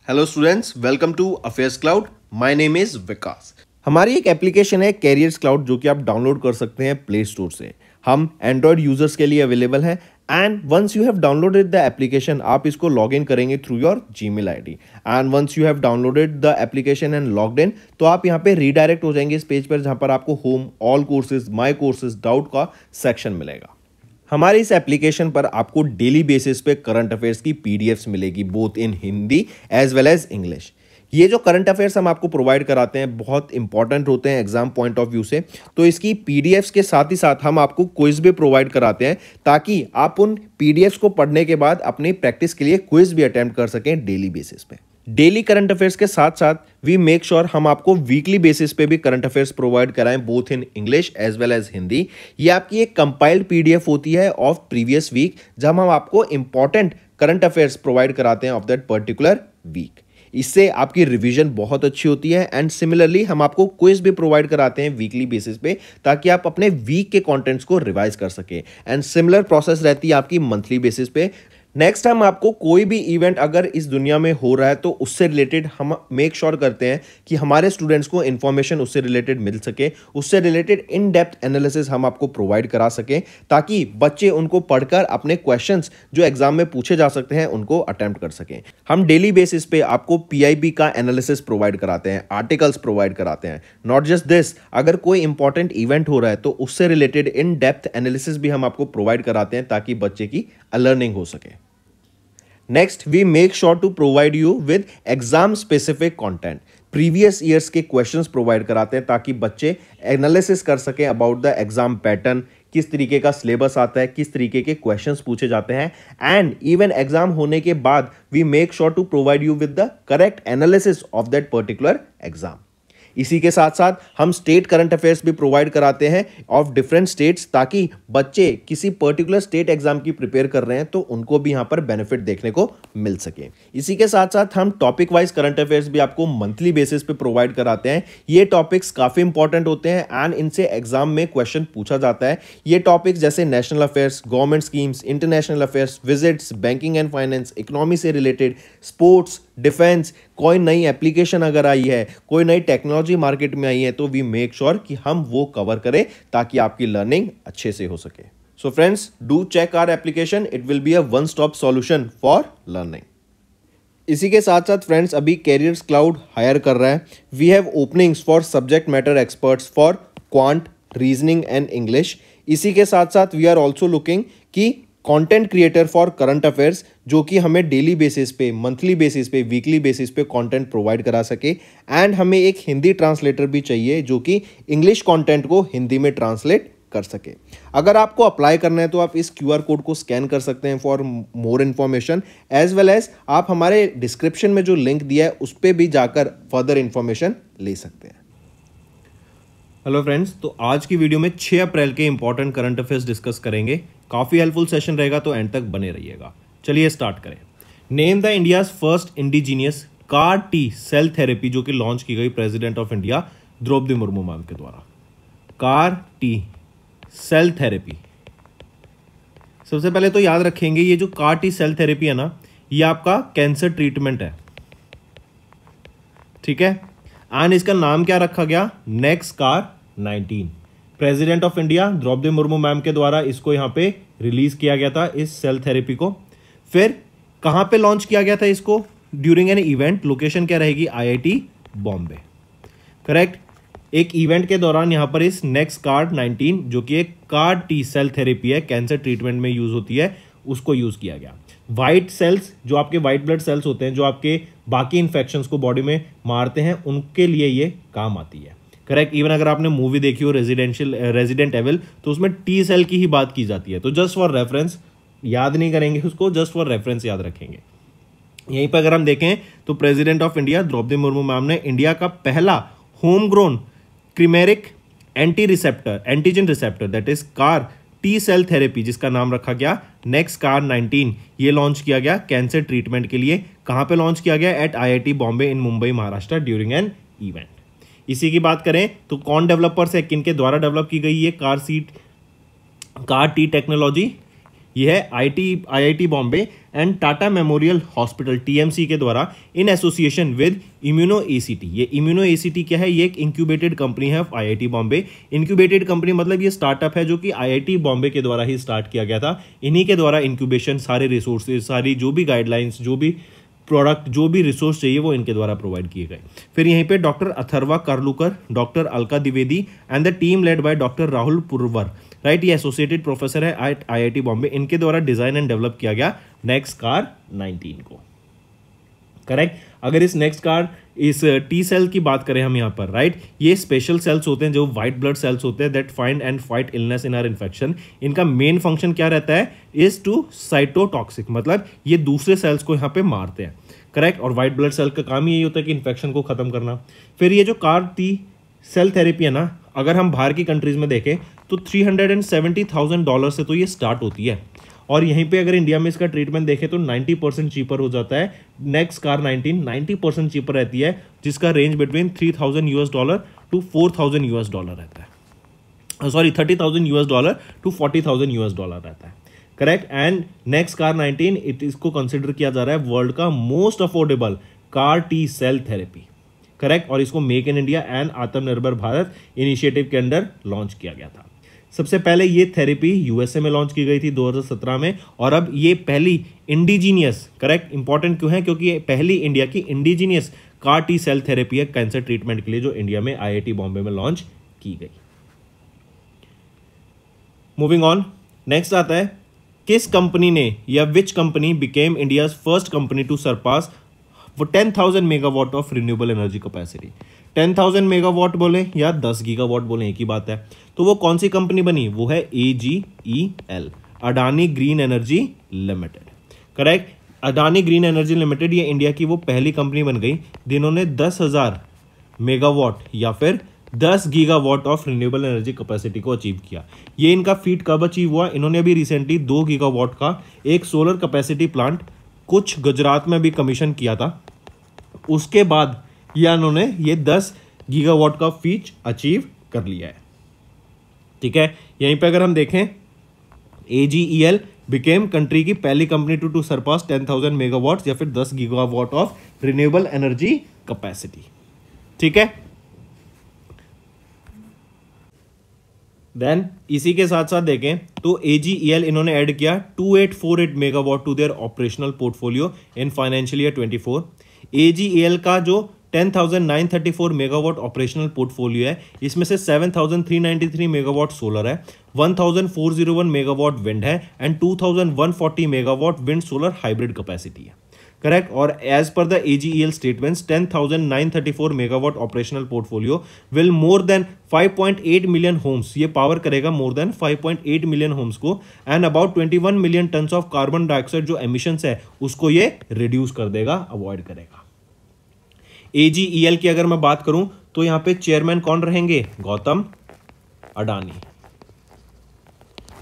Hello students, welcome to affairs cloud. My name is Vikas. हमारी एक application है carriers cloud जो कि आप डाउनलोड कर सकते हैं प्ले स्टोर से। हम एंड्रॉयड यूजर्स के लिए अवेलेबल है and once you have downloaded the application आप इसको लॉग इन करेंगे through your Gmail ID and once you have downloaded the application and logged in तो आप यहाँ पे रीडायरेक्ट हो जाएंगे इस पेज पर जहां पर आपको home, all courses, my courses, doubt का सेक्शन मिलेगा। हमारे इस एप्लीकेशन पर आपको डेली बेसिस पे करंट अफेयर्स की पीडीएफ्स मिलेगी both in Hindi as well as English. ये जो करंट अफेयर्स हम आपको प्रोवाइड कराते हैं बहुत इंपॉर्टेंट होते हैं एग्जाम पॉइंट ऑफ व्यू से, तो इसकी पीडीएफ्स के साथ ही साथ हम आपको क्विज भी प्रोवाइड कराते हैं ताकि आप उन पीडीएफ्स को पढ़ने के बाद अपनी प्रैक्टिस के लिए क्विज भी अटेम्प्ट कर सकें डेली बेसिस पे। डेली करंट अफेयर्स के साथ साथ वी मेक श्योर हम आपको वीकली बेसिस पे भी करंट अफेयर्स प्रोवाइड कराएं both in English as well as Hindi. ये आपकी एक कंपाइल्ड पीडीएफ होती है ऑफ प्रीवियस वीक जब हम आपको इंपॉर्टेंट करंट अफेयर्स प्रोवाइड कराते हैं ऑफ दैट पर्टिकुलर वीक। इससे आपकी रिवीजन बहुत अच्छी होती है एंड सिमिलरली हम आपको क्विज भी प्रोवाइड कराते हैं वीकली बेसिस पे ताकि आप अपने वीक के कंटेंट्स को रिवाइज कर सके एंड सिमिलर प्रोसेस रहती है आपकी मंथली बेसिस पे। नेक्स्ट हम आपको कोई भी इवेंट अगर इस दुनिया में हो रहा है तो उससे रिलेटेड हम मेक श्योर करते हैं कि हमारे स्टूडेंट्स को इंफॉर्मेशन उससे रिलेटेड मिल सके, उससे रिलेटेड इन डेप्थ एनालिसिस हम आपको प्रोवाइड करा सकें ताकि बच्चे उनको पढ़कर अपने क्वेश्चंस जो एग्जाम में पूछे जा सकते हैं उनको अटेम्प्ट कर सकें। हम डेली बेसिस पे आपको पीआईबी का एनालिसिस प्रोवाइड कराते हैं, आर्टिकल्स प्रोवाइड कराते हैं। नॉट जस्ट दिस, अगर कोई इंपॉर्टेंट इवेंट हो रहा है तो उससे रिलेटेड इन डेप्थ एनालिसिस भी हम आपको प्रोवाइड कराते हैं ताकि बच्चे की लर्निंग हो सके। Next we make sure to provide you with exam specific content. Previous years के क्वेश्चंस प्रोवाइड कराते हैं ताकि बच्चे एनालिसिस कर सकें अबाउट द एग्जाम पैटर्न, किस तरीके का सिलेबस आता है, किस तरीके के क्वेश्चंस पूछे जाते हैं एंड इवन एग्जाम होने के बाद we make sure to provide you with the correct analysis of that particular exam. इसी के साथ साथ हम स्टेट करंट अफेयर्स भी प्रोवाइड कराते हैं ऑफ डिफरेंट स्टेट्स ताकि बच्चे किसी पर्टिकुलर स्टेट एग्जाम की प्रिपेयर कर रहे हैं तो उनको भी यहां पर बेनिफिट देखने को मिल सके। इसी के साथ साथ हम टॉपिक वाइज करंट अफेयर्स भी आपको मंथली बेसिस पे प्रोवाइड कराते हैं। ये टॉपिक्स काफी इंपॉर्टेंट होते हैं एंड इनसे एग्जाम में क्वेश्चन पूछा जाता है। ये टॉपिक्स जैसे national affairs, government schemes, international affairs, visits, banking and finance, economy से रिलेटेड, स्पोर्ट्स, डिफेंस, कोई नई एप्लीकेशन अगर आई है, कोई नई टेक्नोलॉजी मार्केट में आई है तो वी मेक श्योर कि हम वो कवर करें ताकि आपकी लर्निंग अच्छे से हो सके। So friends, do check our application, it will be a one stop solution for learning. इसी के साथ साथ फ्रेंड्स अभी कैरियर्स क्लाउड हायर कर रहा है। We have openings for subject matter experts for quant, reasoning and English. इसी के साथ साथ वी आर ऑल्सो लुकिंग कि content creator for current affairs जो कि हमें डेली बेसिस पे, मंथली बेसिस पे, वीकली बेसिस पे कंटेंट प्रोवाइड करा सके एंड हमें एक हिंदी ट्रांसलेटर भी चाहिए जो कि इंग्लिश कंटेंट को हिंदी में ट्रांसलेट कर सके। अगर आपको अप्लाई करना है तो आप इस क्यूआर कोड को स्कैन कर सकते हैं for more information as well as आप हमारे डिस्क्रिप्शन में जो लिंक दिया है उस पर भी जाकर फर्दर इंफॉर्मेशन ले सकते हैं। हेलो फ्रेंड्स, तो आज की वीडियो में 6 अप्रैल के इंपॉर्टेंट करंट अफेयर्स डिस्कस करेंगे। काफ़ी हेल्पफुल सेशन रहेगा तो एंड तक बने रहिएगा। चलिए स्टार्ट करें। Name the India's first indigenous car T cell therapy जो कि लॉन्च की गई president of India Droupadi Murmu ma'am के द्वारा। कार टी सेल थेरेपी, सबसे पहले तो याद रखेंगे ये जो कार टी सेल थेरेपी है ना, ये आपका कैंसर ट्रीटमेंट है, ठीक है। एंड इसका नाम क्या रखा गया? Next car 19। President of India Droupadi Murmu ma'am के द्वारा इसको यहां पे रिलीज किया गया था, इस सेल थेरेपी को। फिर कहां पे लॉन्च किया गया था इसको? During an event. लोकेशन क्या रहेगी? IIT Bombay, correct. एक इवेंट के दौरान यहां पर इस नेक्स्ट कार 19 जो कि एक कार टी सेल थेरेपी है, कैंसर ट्रीटमेंट में यूज होती है, उसको यूज किया गया। वाइट सेल्स जो आपके वाइट ब्लड सेल्स होते हैं जो आपके बाकी इंफेक्शंस को बॉडी में मारते हैं उनके लिए ये काम आती है, करेक्ट। इवन अगर आपने मूवी देखी हो रेजिडेंट एविल तो उसमें टी सेल की ही बात की जाती है। तो जस्ट फॉर रेफरेंस याद नहीं करेंगे उसको, जस्ट फॉर रेफरेंस याद रखेंगे। यहीं पर अगर हम देखें तो president of India Droupadi Murmu ma'am ने इंडिया का पहला home grown chimeric antigen receptor that is CAR T cell therapy जिसका नाम रखा गया नेक्स्ट कार 19, ये लॉन्च किया गया कैंसर ट्रीटमेंट के लिए। कहां पे लॉन्च किया गया? Eight IIT Bombay in Mumbai Maharashtra during an event. इसी की बात करें तो कौन डेवलपर्स है, किनके द्वारा डेवलप की गई ये कार टी टेक्नोलॉजी? ये है IIT Bombay and Tata memorial hospital TMC के द्वारा in association with immuno ACT। ये इम्यूनो ACT क्या है? ये एक इंक्यूबेटेड कंपनी है of IIT Bombay. Incubated company मतलब ये स्टार्टअप है जो कि IIT बॉम्बे के द्वारा ही स्टार्ट किया गया था। इन्हीं के द्वारा इंक्यूबेशन, सारे रिसोर्सेज, सारी जो भी गाइडलाइंस, जो भी प्रोडक्ट, जो भी रिसोर्स चाहिए वो इनके द्वारा प्रोवाइड किए गए। फिर यहीं पे doctor Atharva Karlukar, doctor Alka Dwivedi and the team led by doctor Rahul Purwar, right, ये एसोसिएटेड प्रोफेसर है एट IIT बॉम्बे। इनके द्वारा डिजाइन एंड डेवलप किया गया नेक्स्ट कार 19 को। करेक्ट। अगर इस नेक्स्ट कार, इस T सेल की बात करें हम यहाँ पर, राइट, ये स्पेशल सेल्स होते हैं जो व्हाइट ब्लड सेल्स होते हैं that find and fight illness in are infection. इनका मेन फंक्शन क्या रहता है? इज टू साइटोटॉक्सिक, मतलब ये दूसरे सेल्स को यहाँ पे मारते हैं। करेक्ट। और व्हाइट ब्लड सेल का काम ही यही होता है कि इन्फेक्शन को खत्म करना। फिर ये जो CAR-T सेल थेरेपी है ना, अगर हम बाहर की कंट्रीज में देखें तो $370,000 से तो ये स्टार्ट होती है, और यहीं पे अगर इंडिया में इसका ट्रीटमेंट देखें तो 90% चीपर हो जाता है। नेक्स्ट CAR-19 90% चीपर रहती है, जिसका रेंज बिटवीन $3,000 टू $4,000 रहता है। सॉरी, $30,000 टू $40,000 रहता है। करेक्ट। एंड नेक्स्ट CAR-19 इसको कंसिडर किया जा रहा है वर्ल्ड का most affordable CAR-T cell therapy. Correct. और इसको make in India and Atmanirbhar Bharat initiative के अंडर लॉन्च किया गया था। सबसे पहले ये थेरेपी USA में लॉन्च की गई थी 2017 में, और अब ये पहली इंडिजीनियस, करेक्ट, इंपॉर्टेंट क्यों है? क्योंकि ये पहली इंडिया की इंडिजीनियस CAR-T सेल थेरेपी है कैंसर ट्रीटमेंट के लिए, जो इंडिया में IIT बॉम्बे में लॉन्च की गई। मूविंग ऑन, नेक्स्ट आता है किस कंपनी ने, या which company became India's first company to surpass 10,000 megawatt of renewable energy capacity. 10,000 megawatt बोले या 10 गीगावाट बोले, एक ही बात है। तो वो कौन सी कंपनी बनी? वो है AGEL, Adani green energy limited. Correct. Adani green energy limited ये इंडिया की वो पहली कंपनी बन गई जिन्होंने 10,000 मेगावाट या फिर 10 gigawatt of renewable energy capacity को अचीव किया। ये इनका फीट कब अचीव हुआ? इन्होंने अभी रिसेंटली 2 गीगावाट का एक सोलर कैपेसिटी प्लांट कुछ गुजरात में भी कमीशन किया था। उसके बाद या इन्होंने ये 10 गीगावाट का फीट अचीव कर लिया है। ठीक है। यहीं पे अगर हम देखें, AGEL बिकेम कंट्री की पहली कंपनी टू सरपास 10,000 मेगावाट या फिर 10 gigawatt of renewable energy capacity. ठीक है। देन इसी के साथ साथ देखें तो AGEL इन्होंने ऐड किया 2848 megawatt to their operational portfolio in financial year 24। AGEL का जो 10,934 मेगावाट ऑपरेशनल पोर्टफोलियो है, इसमें से 7,393 मेगावाट सोलर है, 1,401 मेगावाट विंड है and 2,140 megawatt wind solar hybrid capacity है। करेक्ट। और एज पर the AGEL statements 10,934 megawatt operational portfolio will more than 5.8 million homes, ये पावर करेगा मोर देन 5.8 मिलियन होम्स को, and about 21 million turns of carbon dioxide जो emissions है उसको ये रिड्यूस कर देगा, अवॉइड करेगा। AGEL की अगर मैं बात करूं तो यहां पे चेयरमैन कौन रहेंगे? गौतम अडानी।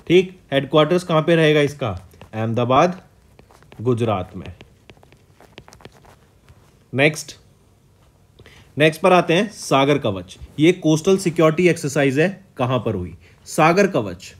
ठीक। हेडक्वार्टर्स कहां पे रहेगा इसका? अहमदाबाद, गुजरात में। नेक्स्ट पर आते हैं सागर कवच। ये कोस्टल सिक्योरिटी एक्सरसाइज है, कहां पर हुई? सागर कवच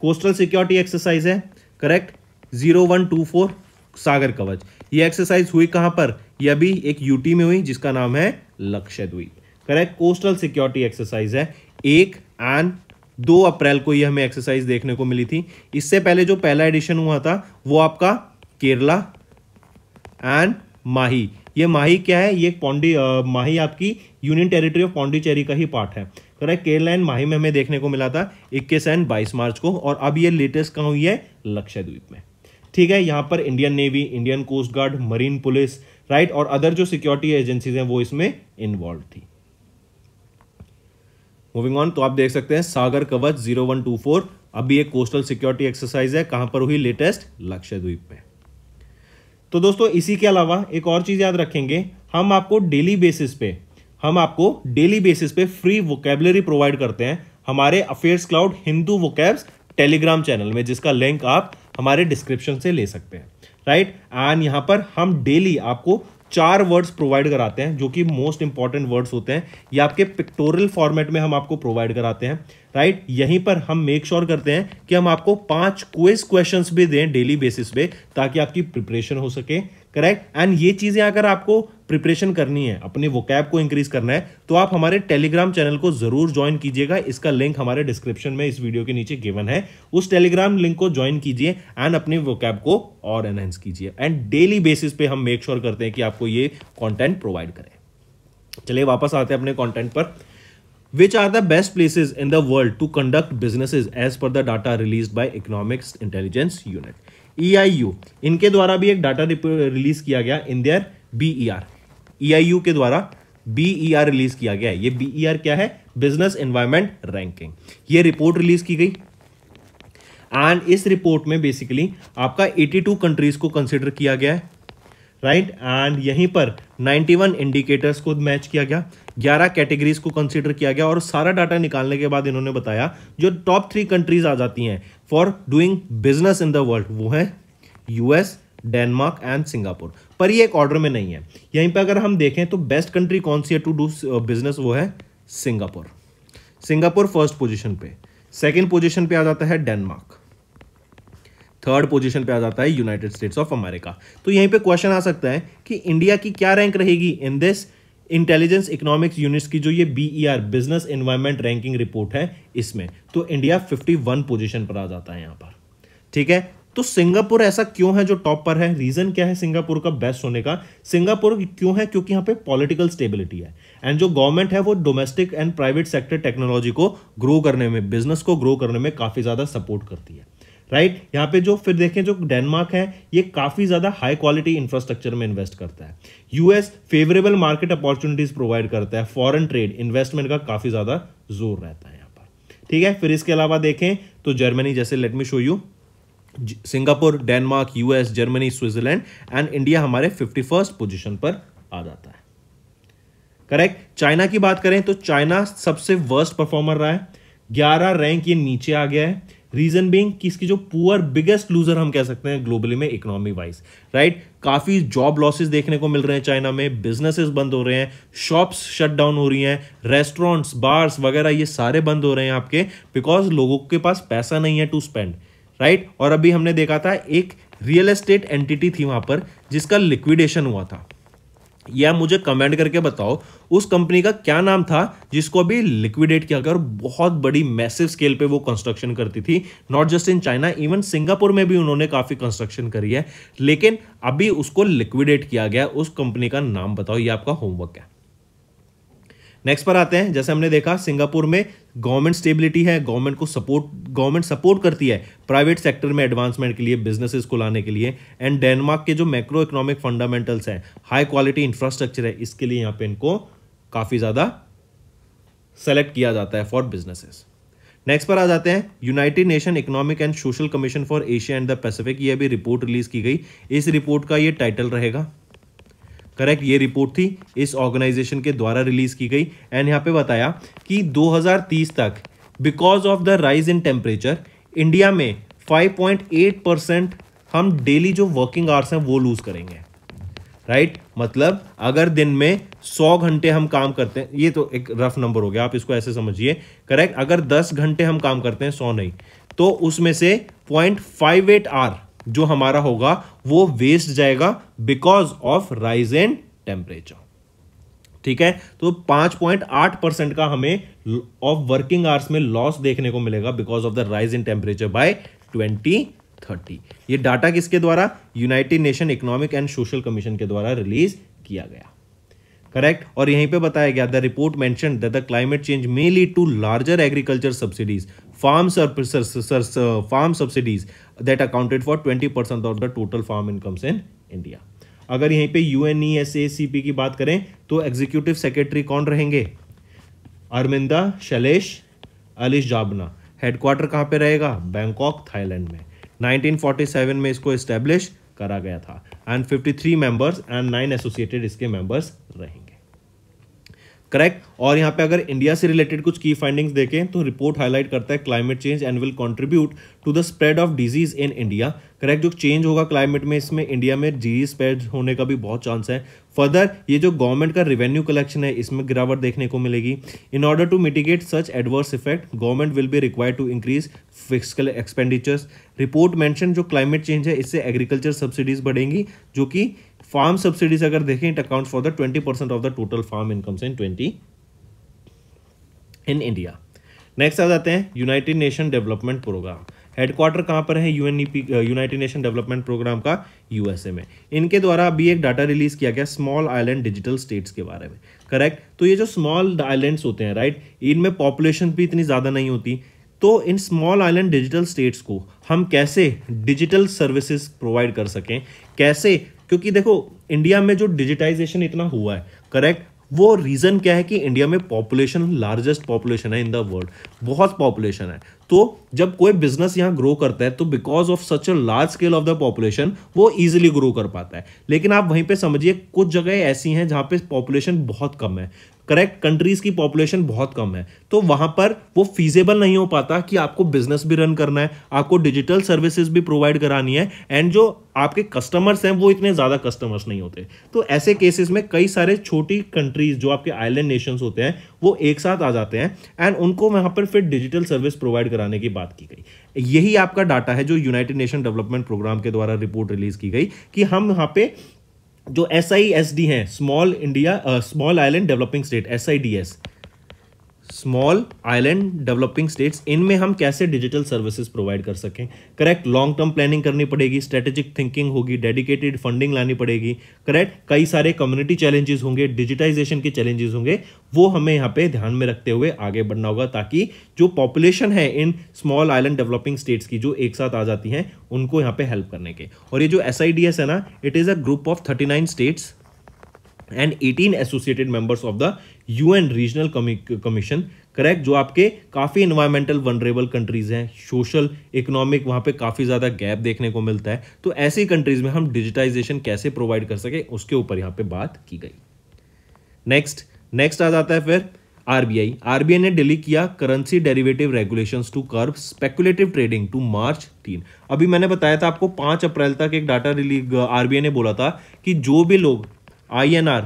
कोस्टल सिक्योरिटी एक्सरसाइज है। करेक्ट। 0124 सागर कवच। ये एक्सरसाइज हुई कहां पर? ये अभी एक UT में हुई जिसका नाम है Lakshadweep. Correct. Coastal security exercise है। 1 और 2 अप्रैल को ये हमें एक्सरसाइज देखने को मिली थी। इससे पहले जो पहला एडिशन हुआ था वो आपका केरला एंड माही। ये माही क्या है? ये माही आपकी यूनियन टेरिटरी ऑफ पौंडीचेरी का ही पार्ट है। करेक्ट। केरला एंड माही में हमें देखने को मिला था 21 एंड 22 मार्च को, और अब ये लेटेस्ट कहां हुई है? लक्षद्वीप में। ठीक है। यहां पर Indian navy, Indian coast guard, marine police, right, और अदर जो सिक्योरिटी एजेंसीज हैं वो इसमें इन्वॉल्व थी। मूविंग ऑन, तो आप देख सकते हैं सागर कवच 0124 अभी एक कोस्टल सिक्योरिटी एक्सरसाइज है, कहां पर हुई? लेटेस्ट लक्षद्वीप में। तो दोस्तों इसी के अलावा एक और चीज याद रखेंगे, हम आपको डेली बेसिस पे फ्री वोकैबुलरी प्रोवाइड करते हैं हमारे affairs cloud Hindu vocabs Telegram channel में, जिसका लिंक आप हमारे डिस्क्रिप्शन से ले सकते हैं। राइट। एंड यहां पर हम डेली आपको 4 वर्ड्स प्रोवाइड कराते हैं जो कि मोस्ट इंपॉर्टेंट वर्ड्स होते हैं। ये आपके पिक्टोरियल फॉर्मेट में हम आपको प्रोवाइड कराते हैं, राइट। यहीं पर हम मेक श्योर करते हैं कि हम आपको 5 क्विज क्वेश्चंस भी दें डेली बेसिस पे, ताकि आपकी प्रिपरेशन हो सके, करेक्ट। एंड ये चीजें अगर आपको प्रिपरेशन करनी है, अपने वोकैब को इंक्रीज करना है, तो आप हमारे टेलीग्राम चैनल को जरूर ज्वाइन कीजिएगा। इसका लिंक हमारे डिस्क्रिप्शन में इस वीडियो के नीचे गिवन है। उस टेलीग्राम लिंक को ज्वाइन कीजिए एंड अपने वोकैब को और एनहेंस कीजिए। एंड डेली बेसिस पे हम मेक श्योर करते हैं कि आपको ये कंटेंट प्रोवाइड करें। चलिए वापस आते हैं अपने कंटेंट पर। Which are the best places in the world to conduct businesses as per the data released by Economics Intelligence Unit? EIU इनके द्वारा भी एक डाटा रिलीज किया गया इन देयर BER। EIU के द्वारा BER रिलीज किया गया है। ये BER क्या है? Business environment ranking. ये रिपोर्ट रिलीज की गई एंड इस रिपोर्ट में बेसिकली आपका 82 कंट्रीज को कंसिडर किया गया है, राइट। एंड यहीं पर 91 इंडिकेटर्स को मैच किया गया, 11 कैटेगरीज को कंसीडर किया गया और सारा डाटा निकालने के बाद इन्होंने बताया जो टॉप 3 कंट्रीज आ जाती हैं for doing business in the world, वो है यूएस, डेनमार्क एंड सिंगापुर। पर ये एक ऑर्डर में नहीं है। यहीं पर अगर हम देखें तो बेस्ट कंट्री कौन सी है टू डू बिजनेस, वो है सिंगापुर। सिंगापुर फर्स्ट पोजिशन पे, सेकेंड पोजिशन पे आ जाता है डेनमार्क, थर्ड पोजीशन पे आ जाता है यूनाइटेड स्टेट्स ऑफ अमेरिका। तो यहीं पे क्वेश्चन आ सकता है कि इंडिया की क्या रैंक रहेगी in this intelligence economics units की जो ये BER business environment ranking report है इसमें। तो इंडिया 51 पोजीशन पर आ जाता है यहां पर, ठीक है। तो सिंगापुर ऐसा क्यों है जो टॉप पर है? रीजन क्या है सिंगापुर का बेस्ट होने का? सिंगापुर क्यों है? क्योंकि यहां पे पॉलिटिकल स्टेबिलिटी है एंड जो गवर्नमेंट है वो domestic and private sector technology को ग्रो करने में, बिजनेस को ग्रो करने में काफी ज्यादा सपोर्ट करती है, राइट। यहां पे जो फिर देखें जो डेनमार्क है ये काफी ज्यादा हाई क्वालिटी इंफ्रास्ट्रक्चर में इन्वेस्ट करता है। US favourable market opportunities provide करता है, फॉरेन ट्रेड इन्वेस्टमेंट का काफी ज्यादा जोर रहता है यहां पर, ठीक है। फिर इसके अलावा देखें तो जर्मनी, जैसे let me show you, Singapore, Denmark, US, Germany, Switzerland and India हमारे 51st पोजीशन पर आ जाता है, करेक्ट। चाइना की बात करें तो चाइना सबसे वर्स्ट परफॉर्मर रहा है, 11 रैंक ये नीचे आ गया है। रीजन बीइंग कि इसकी जो पुअर बिगेस्ट लूजर हम कह सकते हैं ग्लोबली में इकोनॉमी वाइज, राइट। काफी जॉब लॉसेस देखने को मिल रहे हैं चाइना में, बिजनेसेस बंद हो रहे हैं, शॉप्स शट डाउन हो रही हैं, रेस्टोरेंट्स, बार्स वगैरह ये सारे बंद हो रहे हैं आपके, बिकॉज लोगों के पास पैसा नहीं है टू स्पेंड, राइट। और अभी हमने देखा था एक रियल एस्टेट एंटिटी थी वहां पर जिसका लिक्विडेशन हुआ था। या मुझे कमेंट करके बताओ उस कंपनी का क्या नाम था जिसको अभी लिक्विडेट किया गया और बहुत बड़ी मैसिव स्केल पे वो कंस्ट्रक्शन करती थी, not just in China, even Singapore में भी उन्होंने काफी कंस्ट्रक्शन करी है, लेकिन अभी उसको लिक्विडेट किया गया। उस कंपनी का नाम बताओ, ये आपका होमवर्क है। नेक्स्ट पर आते हैं। जैसे हमने देखा सिंगापुर में गवर्नमेंट स्टेबिलिटी है, गवर्नमेंट सपोर्ट करती है प्राइवेट सेक्टर में एडवांसमेंट के लिए, बिजनेसेस को लाने के लिए। एंड डेनमार्क के जो मैक्रो इकोनॉमिक फंडामेंटल्स हैं, हाई क्वालिटी इंफ्रास्ट्रक्चर है, इसके लिए यहां पे इनको काफी ज्यादा सेलेक्ट किया जाता है फॉर बिजनेसेस। नेक्स्ट पर आ जाते हैं United nation economic and social commission for Asia and the Pacific. ये अभी रिपोर्ट रिलीज की गई। इस रिपोर्ट का ये टाइटल रहेगा, करेक्ट। ये रिपोर्ट थी इस ऑर्गेनाइजेशन के द्वारा रिलीज की गई एंड यहां पे बताया कि 2030 तक because of the rise in temperature India में 5.8% हम डेली जो वर्किंग आवर्स हैं वो लूज करेंगे, राइट। मतलब अगर दिन में 100 घंटे हम काम करते हैं, ये तो एक रफ नंबर हो गया, आप इसको ऐसे समझिए, करेक्ट। अगर 10 घंटे हम काम करते हैं, 100 नहीं, तो उसमें से 0.58 आवर जो हमारा होगा वो वेस्ट जाएगा because of rise in temperature, ठीक है। तो 5.8% का हमें ऑफ वर्किंग आवर्स में लॉस देखने को मिलेगा because of the rise in temperature by 2030। ये डाटा किसके द्वारा? United nation economic and social commission के द्वारा रिलीज किया गया, करेक्ट। और यहीं पे बताया गया the report mentioned that the climate change may lead to larger agriculture subsidies, farm subsidies that accounted for 20% of the total farm incomes in India. अगर यहीं पे UNESACP की बात करें तो एग्जीक्यूटिव सेक्रेटरी कौन रहेंगे? अरविंदा शैलेश अलिश जाबना। हेडक्वार्टर कहां पे रहेगा? बैंकॉक, थाईलैंड में। 1947 में इसको एस्टेब्लिश करा गया था एंड 53 मेंबर्स एंड 9 एसोसिएटेड इसके मेंबर्स रहेंगे। करेक्ट। और यहाँ पे अगर इंडिया से रिलेटेड कुछ की फाइंडिंग्स देखें तो रिपोर्ट हाईलाइट करता है climate change and will contribute to the spread of disease in India. Correct, जो चेंज होगा क्लाइमेट में, इसमें इंडिया में डिजीज स्प्रेड होने का भी बहुत चांस है। फर्दर ये जो गवर्नमेंट का रेवेन्यू कलेक्शन है इसमें गिरावट देखने को मिलेगी। In order to mitigate such adverse effect government will be required to increase fiscal expenditures. Report mention जो क्लाइमेट चेंज है इससे एग्रीकल्चर सब्सिडीज बढ़ेंगी, जो कि फार्म सब्सिडीज अगर देखें it accounts for the 20% of the total farm incomes in India. Next आ जाते हैं United Nation Development Programme. Headquarter कहाँ पर है UNEP United Nation Development Programme का? यूएसए में। इनके द्वारा अभी एक डाटा रिलीज किया गया स्मॉल आइलैंड डिजिटल स्टेट्स के बारे में। करेक्ट, तो ये जो स्मॉल आइलैंड्स होते हैं, राइट, इनमें पॉपुलेशन भी इतनी ज़्यादा नहीं होती, तो in small island digital states को हम कैसे डिजिटल सर्विसेज प्रोवाइड कर सकें, कैसे, क्योंकि देखो इंडिया में जो डिजिटाइजेशन इतना हुआ है, करेक्ट, वो रीजन क्या है कि इंडिया में पॉपुलेशन लार्जेस्ट पॉपुलेशन है इन द वर्ल्ड, बहुत पॉपुलेशन है। तो जब कोई बिजनेस यहाँ ग्रो करता है तो because of such a large scale of the population वो इजीली ग्रो कर पाता है। लेकिन आप वहीं पे समझिए कुछ जगह ऐसी हैं जहाँ पे पॉपुलेशन बहुत कम है, करेक्ट, कंट्रीज की पॉपुलेशन बहुत कम है, तो वहां पर वो फीजेबल नहीं हो पाता कि आपको बिजनेस भी रन करना है, आपको डिजिटल सर्विसेज भी प्रोवाइड करानी है, एंड जो आपके कस्टमर्स हैं वो इतने ज्यादा कस्टमर्स नहीं होते। तो ऐसे केसेस में कई सारे छोटी कंट्रीज जो आपके आइलैंड नेशंस होते हैं वो एक साथ आ जाते हैं एंड उनको वहां पर फिर डिजिटल सर्विस प्रोवाइड कराने की बात की गई। यही आपका डाटा है जो यूनाइटेड नेशन डेवलपमेंट प्रोग्राम के द्वारा रिपोर्ट रिलीज की गई कि हम यहाँ पे जो SISD हैं, small island developing state, SIDS, small island developing states, इनमें हम कैसे डिजिटल सर्विसेज प्रोवाइड कर सकें। करेक्ट, लॉन्ग टर्म प्लानिंग करनी पड़ेगी, स्ट्रेटेजिक थिंकिंग होगी, डेडिकेटेड फंडिंग लानी पड़ेगी, करेक्ट, कई सारे कम्युनिटी चैलेंजेस होंगे, डिजिटाइजेशन के चैलेंजेस होंगे, वो हमें यहाँ पे ध्यान में रखते हुए आगे बढ़ना होगा ताकि जो पॉपुलेशन है in small island developing states की जो एक साथ आ जाती हैं उनको यहाँ पे हेल्प करने के। और ये जो SIDS है ना, it is a group of 39 states and 18 associated members of the UN regional commission, correct, जो आपके काफी एनवायरमेंटल वनरेबल कंट्रीज हैं, सोशल इकोनॉमिक वहां पे काफी ज्यादा गैप देखने को मिलता है, तो ऐसी कंट्रीज में हम डिजिटाइजेशन कैसे प्रोवाइड कर सके उसके ऊपर यहाँ पे बात की गई। नेक्स्ट आ जाता है फिर RBI ने डिलीट किया currency derivative regulations to curb speculative trading to March 3। अभी मैंने बताया था आपको 5 अप्रैल तक एक डाटा रिलीज RBI ने बोला था कि जो भी लोग INR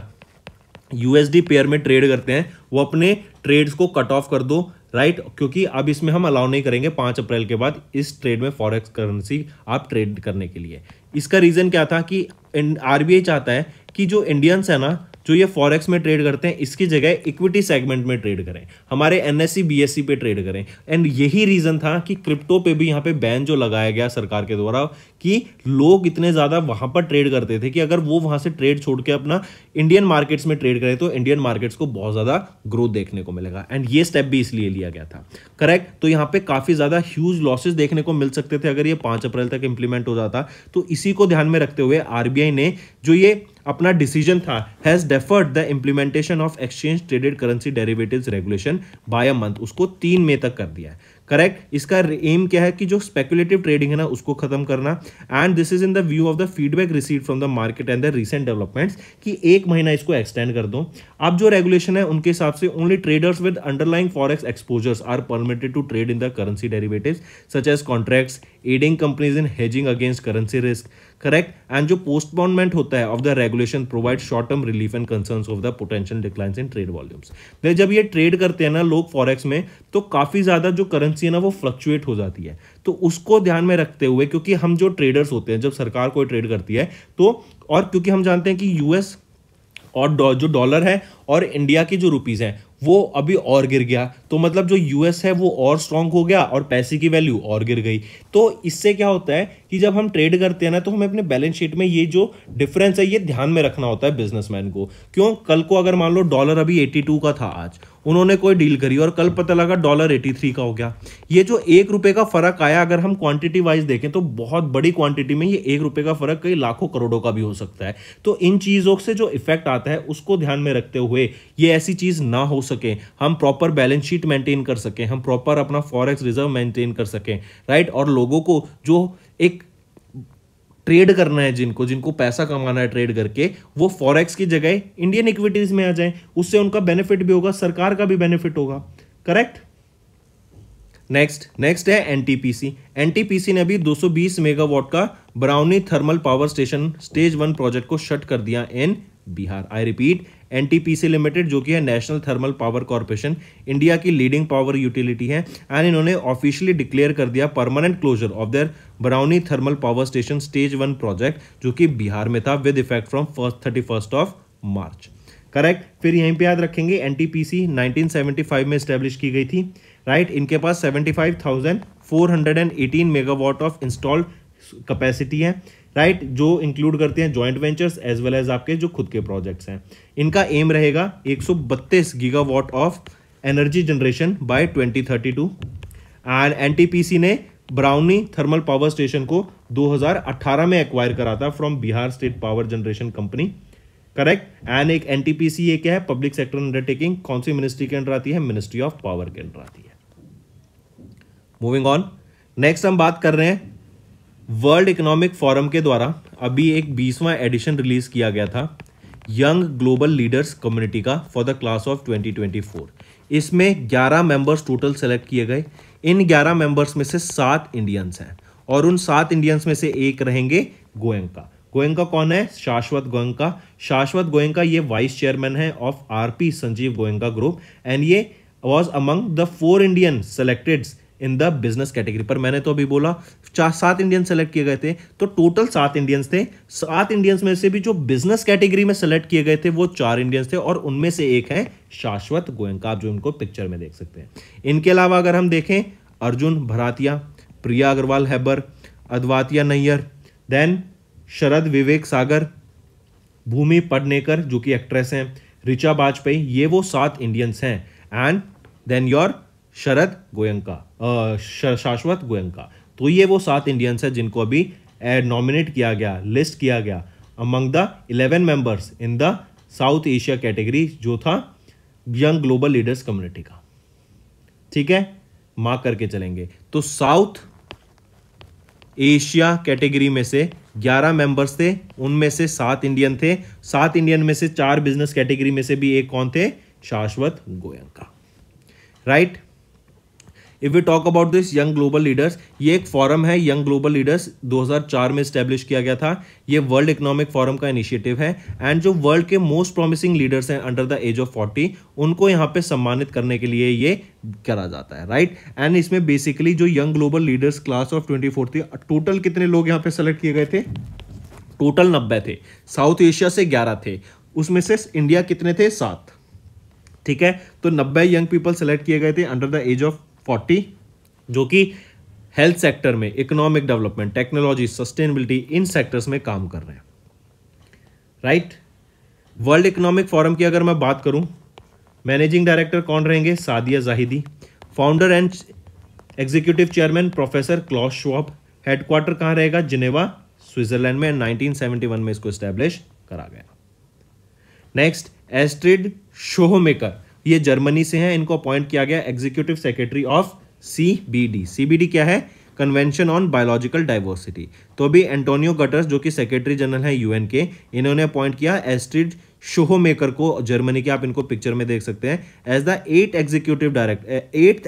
USD पेयर में ट्रेड करते हैं वो अपने ट्रेड्स को कट ऑफ कर दो, राइट, क्योंकि अब इसमें हम अलाउ नहीं करेंगे 5 अप्रैल के बाद इस ट्रेड में फॉरेक्स करेंसी आप ट्रेड करने के लिए। इसका रीजन क्या था कि RBI चाहता है कि जो इंडियंस है ना, जो ये फॉरेक्स में ट्रेड करते हैं, इसकी जगह इक्विटी सेगमेंट में ट्रेड करें, हमारे NSE BSE पे ट्रेड करें। एंड यही रीजन था कि क्रिप्टो पे भी यहाँ पे बैन जो लगाया गया सरकार के द्वारा कि लोग इतने ज्यादा वहां पर ट्रेड करते थे कि अगर वो वहां से ट्रेड छोड़ के अपना इंडियन मार्केट्स में ट्रेड करें तो इंडियन मार्केट्स को बहुत ज्यादा ग्रोथ देखने को मिलेगा। एंड ये स्टेप भी इसलिए लिया गया था, करेक्ट। तो यहाँ पे काफी ज्यादा ह्यूज लॉसेस देखने को मिल सकते थे अगर ये 5 अप्रैल तक इंप्लीमेंट हो जाता। तो इसी को ध्यान में रखते हुए RBI ने जो ये अपना डिसीजन था has deferred the implementation of exchange traded currency derivatives regulation bye a month, उसको 3 मई तक कर दिया है, करेक्ट। इसका एम क्या है कि जो स्पेकुलेटिव ट्रेडिंग है ना उसको खत्म करना, and this is in the view of the feedback received from the market and the recent developments कि 1 महीना इसको एक्सटेंड कर दो। अब जो रेगुलेशन है उनके हिसाब से only traders with underlying forex exposures are permitted to trade in the currency derivatives such as contracts adding companies in hedging against currency risk, correct. And जो पोस्टपोनमेंट होता है of the regulation provide short term relief and concerns of the potential declines in trade volumes. जब ये trade करते हैं ना लोग forex में तो काफी ज्यादा जो करेंसी है ना वो फ्लक्चुएट हो जाती है, तो उसको ध्यान में रखते हुए, क्योंकि हम जो ट्रेडर्स होते हैं जब सरकार कोई ट्रेड करती है तो, और क्योंकि हम जानते हैं कि US और जो डॉलर है और इंडिया की जो रुपीज है वो अभी और गिर गया, तो मतलब जो US है वो और स्ट्रांग हो गया और पैसे की वैल्यू और गिर गई। तो इससे क्या होता है कि जब हम ट्रेड करते हैं ना तो हमें अपने बैलेंस शीट में ये जो डिफरेंस है ये ध्यान में रखना होता है बिजनेसमैन को। क्यों, कल को अगर मान लो डॉलर अभी 82 का था, आज उन्होंने कोई डील करी और कल पता लगा डॉलर 83 का हो गया, ये जो 1 रुपए का फर्क आया अगर हम क्वांटिटी वाइज देखें तो बहुत बड़ी क्वांटिटी में ये 1 रुपए का फर्क कई लाखों करोड़ों का भी हो सकता है। तो इन चीजों से जो इफेक्ट आता है उसको ध्यान में रखते हुए ये ऐसी चीज ना हो सके, हम प्रॉपर बैलेंस शीट मेंटेन कर सके, हम प्रॉपर अपना फॉरेक्स रिजर्व मेंटेन कर सके, राइट। और लोगों को जो एक ट्रेड करना है, जिनको पैसा कमाना है ट्रेड करके, वो फॉरेक्स की जगह इंडियन इक्विटीज में आ जाए, उससे उनका बेनिफिट भी होगा, सरकार का भी बेनिफिट होगा। करेक्ट। नेक्स्ट है एनटीपीसी। एनटीपीसी ने अभी 220 मेगावाट का Barauni thermal power station stage 1 project को शट कर दिया in Bihar. I repeat, NTPC limited जो कि है National Thermal Power Corporation, India की लीडिंग पावर यूटिलिटी है, एंड इन्होंने ऑफिशियली डिक्लेयर कर दिया permanent closure of their Barauni thermal power station stage 1 project, जो कि बिहार में था, with effect from 31 of March. Correct. फिर यहीं पे याद रखेंगे एनटीपीसी 1975 में स्टैब्लिश की गई थी, राइट। इनके पास 75,418 मेगावाट ऑफ इंस्टॉल्ड कैपेसिटी है, राइट, जो इंक्लूड करते हैं joint ventures as well as आपके जो खुद के प्रोजेक्ट्स हैं। इनका एम रहेगा 132 gigawatt of energy generation by 2032। And NTPC ने ब्राउनी थर्मल पावर स्टेशन को 2018 में एक्वायर करा था from Bihar state power generation company. Correct. And एक एनटीपीसी ये क्या है, पब्लिक सेक्टर अंडरटेकिंग, कौन सी मिनिस्ट्री के अंडर आती है, मिनिस्ट्री ऑफ पावर के अंडर आती है। मूविंग ऑन, नेक्स्ट हम बात कर रहे हैं वर्ल्ड इकोनॉमिक फोरम के द्वारा अभी एक 20वां एडिशन रिलीज किया गया था यंग ग्लोबल लीडर्स कम्युनिटी का फॉर द क्लास ऑफ 2024। इसमें 11 मेंबर्स टोटल सेलेक्ट किए गए। इन 11 मेंबर्स में से 7 इंडियंस हैं, और उन 7 इंडियंस में से एक रहेंगे गोयंका। गोयंका कौन है, शाश्वत गोयंका। शाश्वत गोयंका ये वाइस चेयरमैन है of RP Sanjiv Goenka group, and ये was among the 4 Indian selected in the business category. पर मैंने तो अभी बोला 7 इंडियन सेलेक्ट किए गए थे, तो टोटल 7 इंडियंस थे। 7 इंडियंस में से भी जो बिजनेस कैटेगरी में सेलेक्ट किए गए थे वो 4 इंडियंस थे, और उनमें से एक है शाश्वत गोयंका, आप जो इनको पिक्चर में देख सकते हैं। इनके अलावा अगर हम देखें, अर्जुन भरातिया, प्रिया अग्रवाल हैबर, अद्वातिया नैयर, देन शरद विवेक सागर, भूमि पडनेकर जो कि एक्ट्रेस हैं, ऋचा वाजपेयी, ये वो 7 इंडियंस हैं। एंड देन योर शरद गोयंका, शाश्वत गोयंका। तो ये वो 7 इंडियंस हैं जिनको अभी नॉमिनेट किया गया, लिस्ट किया गया among the 11 members in the south Asia category, जो था यंग ग्लोबल लीडर्स कम्युनिटी का। ठीक है, मार्क करके चलेंगे। तो साउथ एशिया कैटेगरी में से 11 मेंबर्स थे, उनमें से 7 इंडियन थे। 7 इंडियन में से 4 बिजनेस कैटेगरी में से भी एक कौन थे, Shashwat Goenka, right. If we talk about this young global leaders, ये एक फॉरम है, यंग ग्लोबल लीडर्स 2004 में स्टैब्लिश किया गया था। ये वर्ल्ड इकोनॉमिक फोरम का इनिशिएटिव है, एंड जो वर्ल्ड के मोस्ट प्रॉमिसिंग लीडर्स हैं अंडर द एज ऑफ 40, उनको यहाँ पे सम्मानित करने के लिए ये करा जाता है, राइट। एंड इसमें बेसिकली जो young global leaders class of 24 थी, टोटल कितने लोग यहाँ पे सेलेक्ट किए गए थे, टोटल 90 थे। साउथ एशिया से 11 थे, उसमें से इंडिया कितने थे, 7। ठीक है, तो 90 यंग पीपल सेलेक्ट किए गए थे अंडर द एज ऑफ 40, जो कि हेल्थ सेक्टर में, इकोनॉमिक डेवलपमेंट, टेक्नोलॉजी, सस्टेनेबिलिटी, इन सेक्टर्स में काम कर रहे हैं, राइट। वर्ल्ड इकोनॉमिक फोरम की अगर मैं बात करूं, मैनेजिंग डायरेक्टर कौन रहेंगे, Saadia Zahidi. Founder and executive chairman professor Klaus Schwab. Headquarter कहां रहेगा, जिनेवा, स्विट्जरलैंड में। 1971 में इसको एस्टैब्लिश करा गया। नेक्स्ट, एस्ट्रिड शोहमेकर, ये जर्मनी से हैं, इनको अपॉइंट किया गया executive secretary of CBD. CBD क्या है, कन्वेंशन ऑन बायोलॉजिकल डाइवर्सिटी। तो अभी एंटोनियो गटर्स जो कि सेक्रेटरी जनरल है यूएन के, इन्होंने अपॉइंट किया एस्ट्रिड शोहमेकर को, जर्मनी के, आप इनको पिक्चर में देख सकते हैं, as the 8th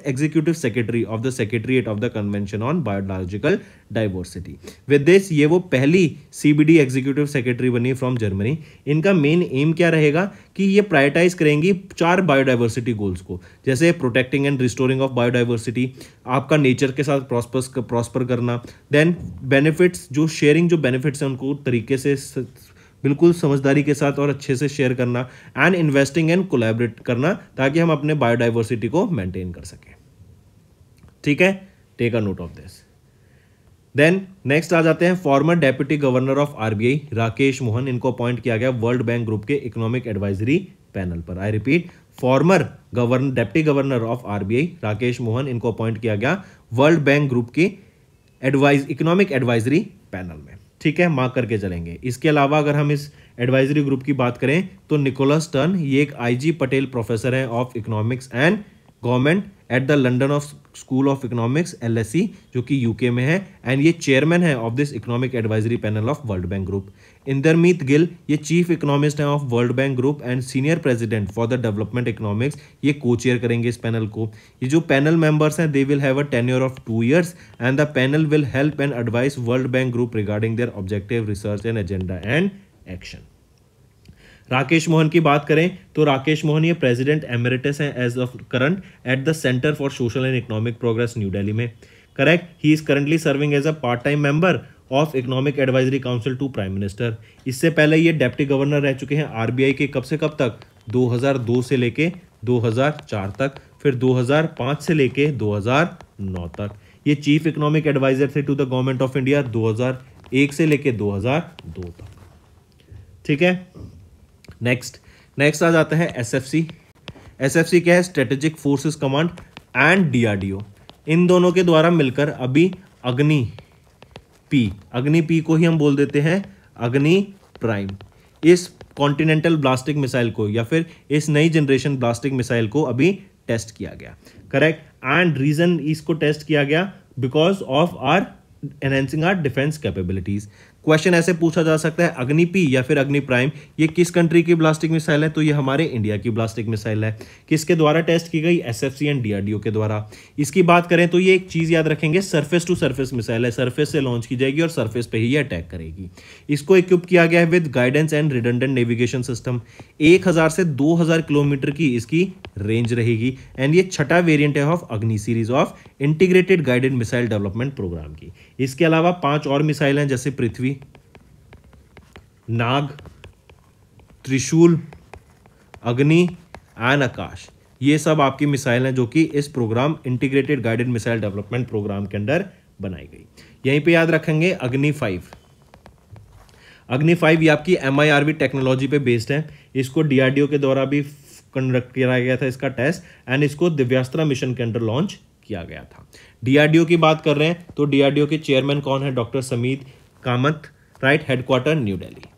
executive secretary of the secretariat of the convention on biological diversity. With this ये वो पहली सीबीडी एग्जीक्यूटिव सेक्रेटरी बनी फ्रॉम जर्मनी। इनका मेन एम क्या रहेगा कि ये प्रायोरिटाइज करेंगी 4 बायोडाइवर्सिटी गोल्स को, जैसे protecting and restoring of biodiversity, आपका नेचर के साथ प्रॉस्पर करना, देन बेनिफिट्स, जो शेयरिंग, जो बेनिफिट्स हैं उनको तरीके से बिल्कुल समझदारी के साथ और अच्छे से शेयर करना, एंड इन्वेस्टिंग एंड कोलैबोरेट करना, ताकि हम अपने बायोडाइवर्सिटी को मेंटेन कर सकें। ठीक है, take a note of this. Then next आ जाते हैं former deputy governor of RBI Rakesh Mohan, इनको अपॉइंट किया गया वर्ल्ड बैंक ग्रुप के इकोनॉमिक एडवाइजरी पैनल पर। I repeat, former deputy governor of RBI Rakesh Mohan, इनको अपॉइंट किया गया वर्ल्ड बैंक ग्रुप के इकोनॉमिक एडवाइजरी पैनल में। ठीक है, मार्क करके चलेंगे। इसके अलावा अगर हम इस एडवाइजरी ग्रुप की बात करें तो निकोलस टर्न, ये एक आईजी पटेल प्रोफेसर हैं of economics and government at the London of school of economics LSE, जो कि यूके में है, एंड ये चेयरमैन है of this economic advisory panel of world Bank group. Indermit Gill, ये चीफ इकोनॉमिस्ट है of world Bank group and senior president for the development economics, ये को चेयर करेंगे इस पैनल को। ये जो पैनल मेंबर्स हैं, they will have a tenure of 2 years and the panel will help and advise World Bank Group regarding their objective, research and agenda and action. Rakesh Mohan की बात करें तो राकेश मोहन ये प्रेसिडेंट एमेरिटस हैं as of current at the Centre for Social and Economic Progress New Delhi में। Correct, he is currently serving as a part time member of economic advisory council to prime minister. इससे पहले ये deputy governor रह चुके हैं RBI के, कब से कब तक, 2002 से लेके 2004 तक, फिर 2005 से लेके 2009 तक। ये चीफ इकोनॉमिक एडवाइजर थे to the government of India 2001 से लेके 2002 तक। ठीक है, नेक्स्ट आ जाता है एसएफसी। एसएफसी क्या है? Strategic Forces Command and DRDO, इन दोनों के द्वारा मिलकर अभी अग्नि पी को ही हम बोल देते हैं अग्नि प्राइम, इस कॉन्टिनेंटल ब्लास्टिक मिसाइल को या फिर इस नई जनरेशन ब्लास्टिक मिसाइल को अभी टेस्ट किया गया। करेक्ट, एंड रीजन इसको टेस्ट किया गया because of our enhancing our defence capabilities. Question ऐसे पूछा जा सकता है, अग्नि पी या फिर अग्नि प्राइम ये किस कंट्री की ब्लास्टिक मिसाइल है? तो ये हमारे इंडिया की ब्लास्टिक मिसाइल है। किसके द्वारा टेस्ट की गई? एसएफसी एंड डीआरडीओ के द्वारा। इसकी बात करें तो ये एक चीज याद रखेंगे, सरफेस टू सरफेस मिसाइल है, सरफेस से लॉन्च की जाएगी और सरफेस पे ही ये अटैक करेगी। इसको इक्विप किया गया है with guidance and redundant navigation system. 1000 से 2000 किलोमीटर की इसकी रेंज रहेगी एंड ये छठा वेरिएंट है of Agni series of integrated guided missile development programme की। इसके अलावा 5 और मिसाइल हैं, जैसे पृथ्वी, नाग, त्रिशूल, अग्नि एंड आकाश। ये सब आपकी मिसाइल हैं जो कि इस programme integrated guided missile development programme के अंदर बनाई गई। यहीं पे याद रखेंगे अग्नि 5। अग्नि 5 ये आपकी MIRV टेक्नोलॉजी पे बेस्ड है। इसको डीआरडीओ के द्वारा भी कंडक्ट किया गया था इसका टेस्ट एंड इसको दिव्यास्त्रा मिशन के अंदर लॉन्च किया गया था। डीआरडीओ की बात कर रहे हैं तो डीआरडीओ के चेयरमैन कौन है? Doctor Sameer Kamat, right, headquarter New Delhi.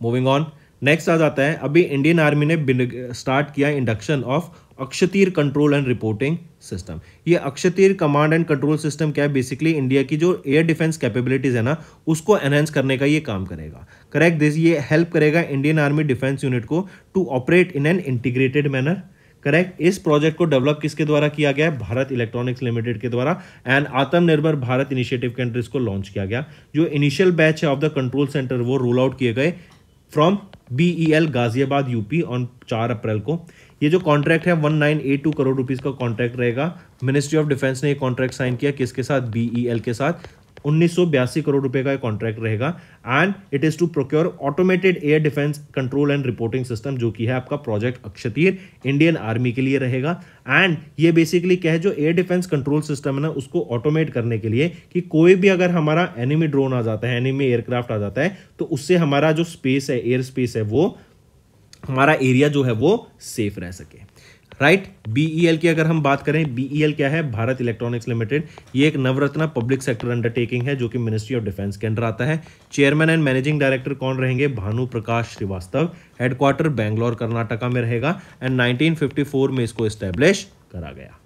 Moving on, next आ जाता है, अभी इंडियन आर्मी ने स्टार्ट किया induction of Akashteer control and reporting system. ये Akashteer command and control system क्या है? बेसिकली इंडिया की जो एयर डिफेंस कैपेबिलिटीज है ना, उसको एनहेंस करने का ये काम करेगा। करेक्ट, दिस ये हेल्प करेगा इंडियन आर्मी डिफेंस यूनिट को to operate in an integrated manner. Correct, इस प्रोजेक्ट को डेवलप किसके द्वारा किया गया है? भारत इलेक्ट्रॉनिक्स लिमिटेड के द्वारा एंड आत्मनिर्भर भारत इनिशिएटिव के अंदर इसको लॉन्च किया गया। जो इनिशियल बैच है ऑफ द कंट्रोल सेंटर वो रोल आउट किए गए from BEL Ghaziabad UP on 4 अप्रैल को। ये जो कॉन्ट्रैक्ट है 1982 करोड़ रुपीस का कॉन्ट्रैक्ट रहेगा। मिनिस्ट्री ऑफ डिफेंस ने ये कॉन्ट्रैक्ट साइन किया किसके साथ? BEL के साथ। 1982 करोड़ रुपए का कॉन्ट्रैक्ट रहेगा and it is to procure automated air defence control and reporting system, जो कि है आपका प्रोजेक्ट अक्षतीर, इंडियन आर्मी के लिए रहेगा। एंड ये बेसिकली क्या है, जो एयर डिफेंस कंट्रोल सिस्टम है ना, उसको ऑटोमेट करने के लिए कि कोई भी अगर हमारा एनिमी ड्रोन आ जाता है, एनिमी एयरक्राफ्ट आ जाता है, तो उससे हमारा जो स्पेस है, एयर स्पेस है, वो हमारा एरिया जो है वो सेफ रह सके। राइट, BEL की अगर हम बात करें, BEL क्या है? Bharat electronics limited. ये एक नवरत्ना पब्लिक सेक्टर अंडरटेकिंग है जो कि मिनिस्ट्री ऑफ डिफेंस के अंडर आता है। चेयरमैन एंड मैनेजिंग डायरेक्टर कौन रहेंगे? भानु प्रकाश श्रीवास्तव। हेडक्वार्टर बेंगलोर कर्नाटका में रहेगा एंड 1954 में इसको एस्टेब्लिश करा गया।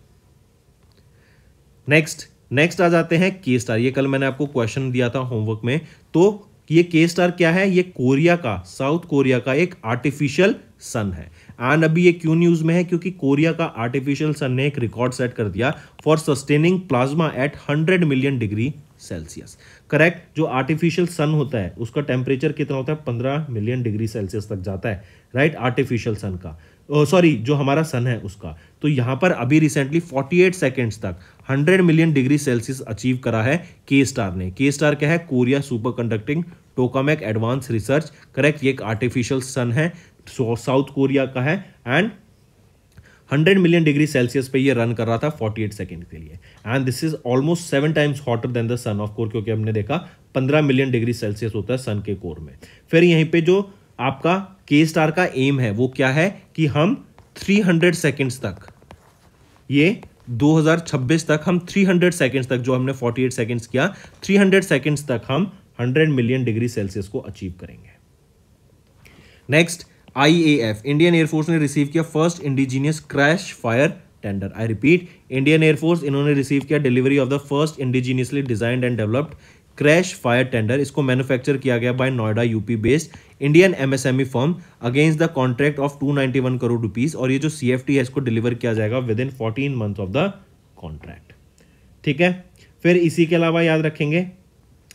नेक्स्ट आ जाते हैं के स्टार। ये कल मैंने आपको क्वेश्चन दिया था होमवर्क में, तो ये के स्टार क्या है? ये कोरिया का, साउथ कोरिया का एक आर्टिफिशियल सन है। एंड अभी ये क्यों न्यूज में है? क्योंकि कोरिया का आर्टिफिशियल सन ने एक रिकॉर्ड सेट कर दिया for sustaining plasma at 100 million degree Celsius. Correct, जो आर्टिफिशियल सन होता है उसका टेम्परेचर कितना होता है? 15 मिलियन डिग्री सेल्सियस तक जाता है। राइट, आर्टिफिशियल सन का, सॉरी जो हमारा सन है उसका। तो यहां पर अभी रिसेंटली 48 सेकेंड्स तक 100 मिलियन डिग्री सेल्सियस अचीव करा है के स्टार ने। के स्टार क्या है? Korea superconducting tokamak advance research. Correct, ये एक आर्टिफिशियल सन है, साउथ कोरिया का है एंड 100 मिलियन डिग्री सेल्सियस पे ये रन कर रहा था 48 सेकेंड के लिए। And this is almost 7 times hotter then the son of core, क्योंकि हमने देखा 15 मिलियन डिग्री सेल्सियस होता है सन के कोर में। फिर यहीं पे जो आपका के स्टार का एम है वो क्या है कि हम 300 सेकेंड्स तक, ये 2026 तक हम 300 सेकेंड्स तक, जो हमने 48 सेकेंड्स किया, 300 सेकेंड्स तक हम 100 मिलियन डिग्री सेल्सियस को अचीव करेंगे। नेक्स्ट IAF इंडियन एयरफोर्स ने रिसीव किया first indigenous crash fire tender. I repeat, Indian air force इन्होंने रिसीव किया delivery of the first indigenously designed and developed crash fire tender. इसको manufacture किया गया by Noida UP based Indian MSME firm against the contract of 291 crore rupees. और ये जो CFT है इसको डिलीवर किया जाएगा within 14 month of the contract. ठीक है, फिर इसी के अलावा याद रखेंगे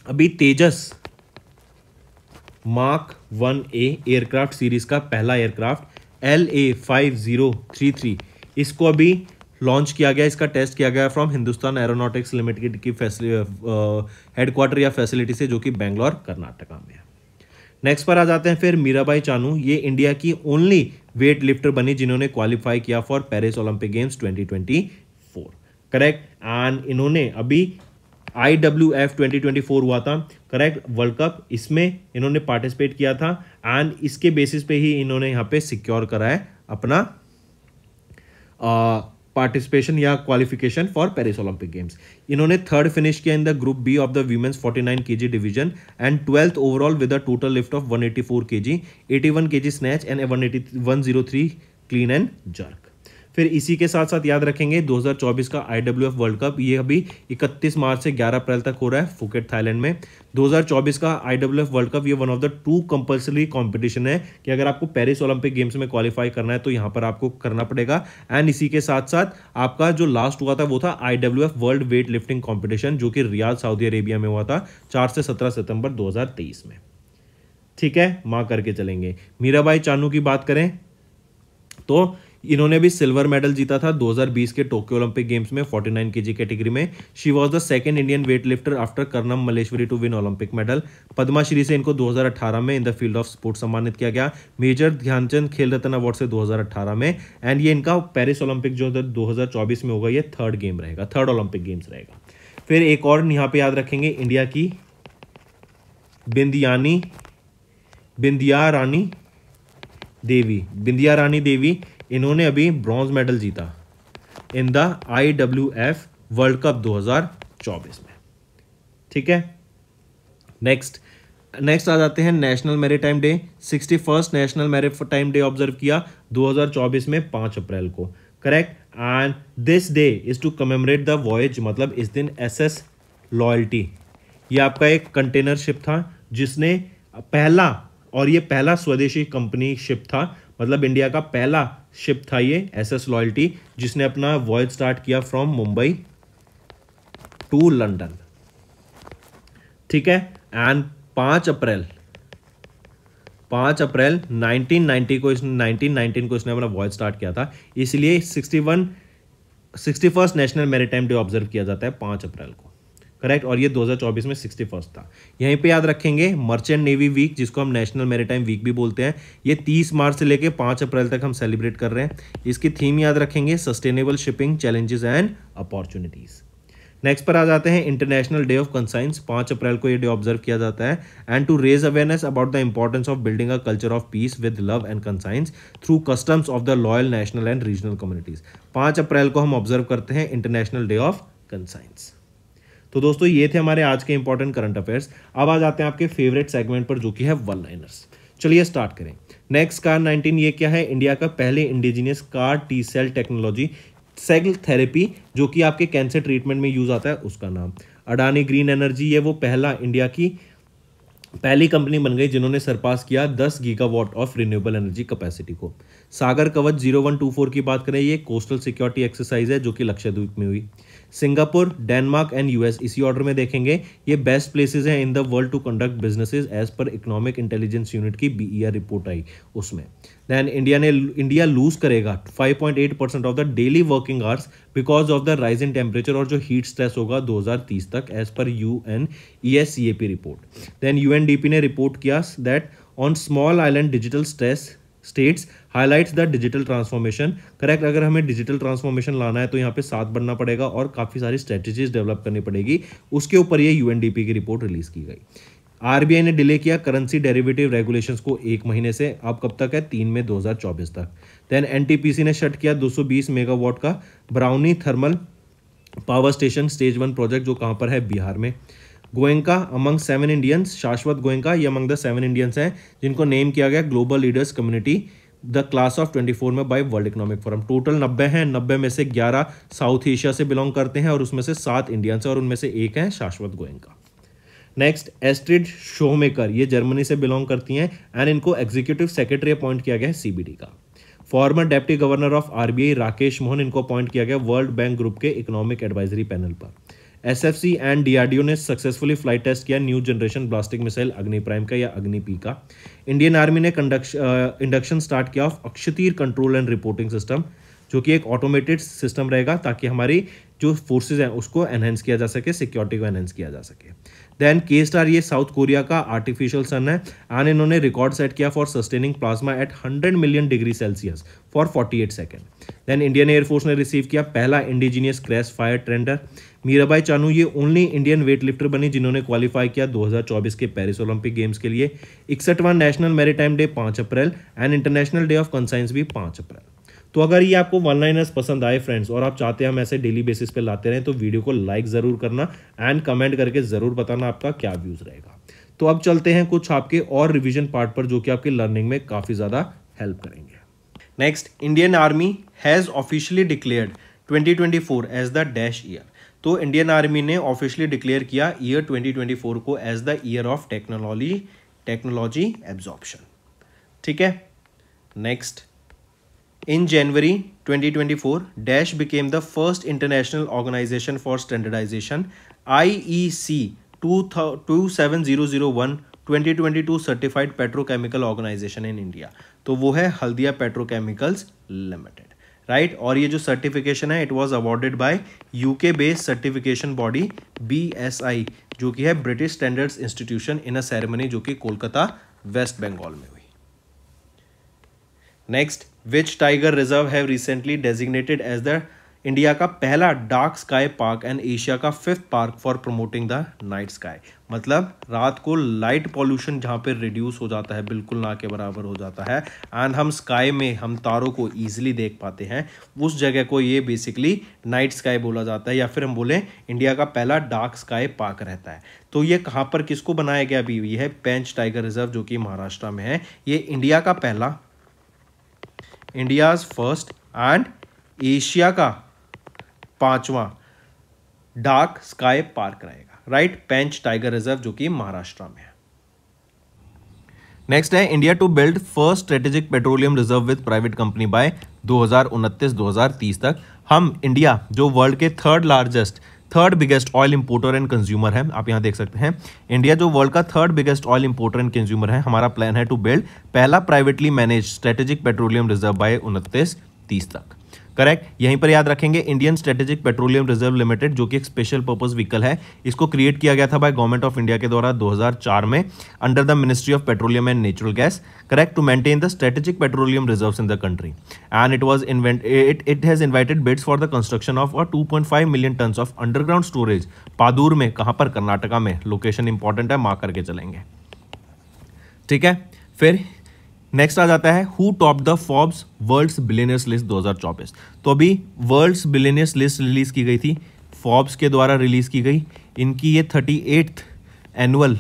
अभी तेजस मार्क 1A एयरक्राफ्ट सीरीज का पहला एयरक्राफ्ट LA5033 इसको अभी लॉन्च किया गया, इसका टेस्ट किया गया फ्रॉम हिंदुस्तान एरोनॉटिक्स लिमिटेड की हेडक्वार्टर या फैसिलिटी से, जो कि बेंगलोर कर्नाटका में है। नेक्स्ट पर आ जाते हैं फिर मीराबाई चानू। ये इंडिया की ओनली वेट लिफ्टर बनी जिन्होंने क्वालिफाई किया for Paris Olympic games 2024। Correct, and इन्होंने अभी IWF 2024 हुआ था, करेक्ट, वर्ल्ड कप, इसमें इन्होंने पार्टिसिपेट किया था एंड इसके बेसिस पे ही इन्होंने यहाँ पे सिक्योर करा है अपना पार्टिसिपेशन या qualification for Paris Olympic games. इन्होंने थर्ड फिनिश किया in the group B of the women's 49 kg division and 12th overall with a total lift of 184 kg, 81 kg snatch and 103 clean and jerk. फिर इसी के साथ साथ याद रखेंगे 2024 का IWF वर्ल्ड कप, ये अभी 31 मार्च से 11 अप्रैल तक हो रहा है फुकेट थाईलैंड में। 2024 का IWF वर्ल्ड कप ये one of the 2 compulsory competition है कि अगर आपको पेरिस ओलंपिक गेम्स में क्वालिफाई करना है तो यहाँ पर आपको करना पड़ेगा। एंड इसी के साथ साथ आपका जो लास्ट हुआ था वो था IWF world weight lifting competition, जो कि रियाद सऊदी अरेबिया में हुआ था 4 से 17 सितंबर 2023 में। ठीक है, मार्क करके चलेंगे। मीराबाई चानू की बात करें तो इन्होंने भी सिल्वर मेडल जीता था 2020 के टोक्यो ओलंपिक गेम्स में 49 kg कैटेगरी में। She was the second Indian weight lifter after Karnam Malleswari to win Olympic medal. Padmashri से इनको 2018 में in the field of sports सम्मानित किया गया। मेजर ध्यानचंद खेल रत्न अवार्ड से 2018 में। एंड ये इनका पेरिस ओलंपिक जो 2024 में होगा ये थर्ड गेम रहेगा, थर्ड ओलंपिक गेम्स रहेगा। फिर एक और यहाँ पे याद रखेंगे इंडिया की बिंदिया रानी देवी, इन्होंने अभी ब्रॉन्ज मेडल जीता in the IWF world cup 2024 में। ठीक है, नेक्स्ट आ जाते हैं national maritime day. 61st national maritime day observe किया 2024 में 5 अप्रैल को, correct, and this day is to commemorate the voyage, मतलब इस दिन SS लॉयल्टी, ये आपका एक कंटेनर शिप था जिसने पहला स्वदेशी कंपनी शिप था, मतलब इंडिया का पहला शिप था ये SS लॉयल्टी, जिसने अपना वॉयज स्टार्ट किया फ्रॉम मुंबई टू लंदन। ठीक है, एंड 5 अप्रैल 1919 को इसने अपना वॉयज स्टार्ट किया था, इसलिए 61st national maritime day observe किया जाता है 5 अप्रैल को, करेक्ट, और ये 2024 में 61st था। यहीं पे याद रखेंगे मर्चेंट नेवी वीक, जिसको हम नेशनल मैरीटाइम वीक भी बोलते हैं, ये 30 मार्च से लेके 5 अप्रैल तक हम सेलिब्रेट कर रहे हैं। इसकी थीम याद रखेंगे sustainable shipping challenges and opportunities. Next पर आ जाते हैं इंटरनेशनल डे ऑफ कंसाइंस। 5 अप्रैल को ये डे ऑब्जर्व किया जाता है and to raise awareness about the importance of building a culture of peace with love and conscience through customs of the loyal national and regional communities. 5 अप्रैल को हम observe करते हैं इंटरनेशनल डे ऑफ कंसाइंस। तो दोस्तों ये थे हमारे आज के इंपॉर्टेंट करंट अफेयर्स। अब आ जाते हैं आपके फेवरेट सेगमेंट पर, जो कि है वन लाइनर्स। चलिए स्टार्ट करें। नेक्स्ट कार 19 ये क्या है? इंडिया का पहले indigenous car T cell technology cell therapy, जो कि आपके कैंसर ट्रीटमेंट में यूज आता है, उसका नाम अडानी ग्रीन एनर्जी। ये वो इंडिया की पहली कंपनी बन गई जिन्होंने सरपास किया 10 gigawatt of renewable energy capacity को। सागर कवच 0124 की बात करें, ये कोस्टल सिक्योरिटी एक्सरसाइज है जो कि लक्षद्वीप में हुई। सिंगापुर, डेनमार्क एंड यूएस इसी ऑर्डर में देखेंगे। ये बेस्ट प्लेसेस हैं in the world to conduct businesses as पर इकोनॉमिक इंटेलिजेंस यूनिट की BER रिपोर्ट आई उसमें। देन इंडिया लूज करेगा 5.8% of the daily working hours because of the rise in temperature और जो हीट स्ट्रेस होगा 2030 तक एज पर UNESCAP रिपोर्ट। देन UNDP ने रिपोर्ट किया that on small island digital stress states highlights the digital transformation. Correct, अगर हमें digital transformation लाना है तो यहाँ पे साथ बढ़ना पड़ेगा और काफ़ी सारी स्ट्रेटजीज डेवलप करनी पड़ेगी। उसके ऊपर ये UNDP की रिपोर्ट रिलीज की गई। RBI ने डिले किया करेंसी डेरिवेटिव रेगुलेशंस को 1 महीने से, अब कब तक है? 3 मई 2024 तक। देन NTPC ने शट किया 220 मेगावाट का brownie thermal power station stage 1 project, जो कहाँ पर है? बिहार में। गोयनका अमंग 7 इंडियंस, शाश्वत गोयनका ये अमंग द 7 इंडियंस हैं जिनको नेम किया गया global leaders community the class of 24 में by world economic forum. Total 90 हैं, 90 में से 11 साउथ एशिया से बिलोंग करते हैं और उसमें से 7 इंडियन से और उनमें से एक है शाश्वत गोयनका। नेक्स्ट, एस्ट्रिड शोमेकर, ये जर्मनी से बिलोंग करती हैं एंड इनको एग्जीक्यूटिव सेक्रेटरी अपॉइंट किया गया है सीबीडी का। Former deputy governor of RBI Rakesh Mohan, इनको अपॉइंट किया गया वर्ल्ड बैंक ग्रुप के इकोनॉमिक एडवाइजरी पैनल पर। एसएफसी एंड डीआरडीओ ने सक्सेसफुली फ्लाइट टेस्ट किया new generation ballistic missile Agni Prime का या अग्नि पी का। इंडियन आर्मी ने इंडक्शन स्टार्ट किया of Akashteer control and reporting system, जो कि एक ऑटोमेटेड सिस्टम रहेगा ताकि हमारी जो फोर्सेज हैं उसको एनहेंस किया जा सके, सिक्योरिटी को एनहेंस किया जा सके। देन के स्टार, ये साउथ कोरिया का आर्टिफिशियल सन है एंड इन्होंने रिकॉर्ड सेट किया for sustaining plasma at 100 million degree Celsius for 48 second. Then Indian air force ने रिसीव किया पहला indigenous crash fire tender. Mirabai Chanu ये ओनली इंडियन वेट लिफ्टर बनी जिन्होंने क्वालिफाई किया 2024 के पेरिस ओलंपिक गेम्स के लिए। 61वां National maritime Day 5 April and International day of Conscience भी 5 अप्रैल। तो अगर ये आपको वन लाइनर्स पसंद आए फ्रेंड्स और आप चाहते हैं हम ऐसे डेली बेसिस पे लाते रहें तो वीडियो को लाइक ज़रूर करना एंड कमेंट करके ज़रूर बताना आपका क्या व्यूज़ रहेगा। तो अब चलते हैं कुछ आपके और रिवीजन पार्ट पर जो कि आपकी लर्निंग में काफ़ी ज़्यादा हेल्प करेंगे। Next, Indian army has officially declared 2024 as the dash year. तो इंडियन आर्मी ने ऑफिशियली डिक्लेयर किया ईयर 2024 को as the year of technology absorption. ठीक है। Next, in January 2024, Dash became the first international organization for standardization IEC 27001 2022 certified petrochemical organization in India। तो वो है Haldia petrochemicals limited, right. और ये जो सर्टिफिकेशन है it was awarded by UK based certification body BSI, जो कि है British standards institution, in a ceremony जो कि कोलकाता वेस्ट बंगाल में हुई। Next, which tiger reserve have recently designated as the India का पहला dark sky park and Asia का 5th park for promoting the night sky. मतलब रात को लाइट पॉल्यूशन जहाँ पे रिड्यूस हो जाता है, बिल्कुल ना के बराबर हो जाता है एंड हम स्काई में हम तारों को ईजिली देख पाते हैं, उस जगह को ये बेसिकली नाइट स्काई बोला जाता है, या फिर हम बोलें इंडिया का पहला डार्क स्काई पार्क रहता है। तो ये कहाँ पर किसको बनाया गया अभी, ये है पेंच टाइगर रिजर्व जो कि महाराष्ट्र में है। ये इंडिया का पहला, इंडियाज फर्स्ट एंड एशिया का 5वां डार्क स्काई पार्क रहेगा, राइट। पेंच टाइगर रिजर्व जो कि महाराष्ट्र में है। नेक्स्ट है India to build first strategic petroleum reserve with private company by 2029-2030 तक। हम इंडिया जो वर्ल्ड के third biggest oil importer and consumer है, आप यहां देख सकते हैं इंडिया जो वर्ल्ड का third biggest oil importer and consumer है, हमारा प्लान है टू बिल्ड पहला privately manage strategic petroleum reserve by 29-30 तक। करेक्ट, यहीं पर याद रखेंगे Indian strategic petroleum reserve limited जो कि एक स्पेशल पर्पस व्हीकल है, इसको क्रिएट किया गया था बाय गवर्नमेंट ऑफ इंडिया के द्वारा 2004 में under the Ministry of Petroleum and Natural Gas, correct, to maintain the strategic petroleum reserves in the country and it has invited bids for the construction of 2.5 million turns of underground storage Padur में, कहां पर, कर्नाटका में। Location important है, mark करके चलेंगे। ठीक है, फिर नेक्स्ट आ जाता है who top the Forbes world's billionaires list 2024। तो अभी वर्ल्ड्स बिलियनियर्स लिस्ट रिलीज की गई थी, फॉर्ब्स के द्वारा रिलीज की गई। इनकी ये 38th annual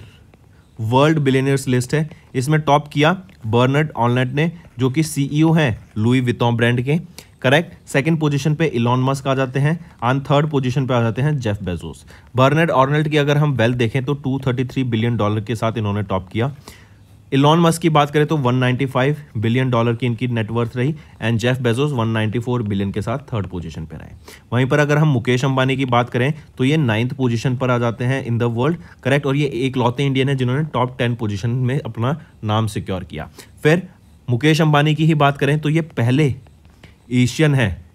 world billionaires list है। इसमें टॉप किया बर्नार्ड अर्नल्ट ने जो कि CEO हैं लुई विटॉन ब्रांड के, करेक्ट। सेकंड पोजीशन पे इलॉन मस्क आ जाते हैं एंड थर्ड पोजीशन पे आ जाते हैं जेफ बेजोस। बर्नार्ड अर्नल्ट की अगर हम वेल्थ देखें तो $233 बिलियन के साथ इन्होंने टॉप किया। इलॉन मस्क की बात करें तो $195 बिलियन की इनकी नेटवर्थ रही एंड जेफ बेजोस 194 बिलियन के साथ थर्ड पोजीशन पर रहे। वहीं पर अगर हम मुकेश अंबानी की बात करें तो ये 9th पोजीशन पर आ जाते हैं इन द वर्ल्ड, करेक्ट। और ये एक लौते इंडियन है जिन्होंने टॉप 10 पोजीशन में अपना नाम सिक्योर किया। फिर मुकेश अंबानी की ही बात करें तो ये पहले एशियन है,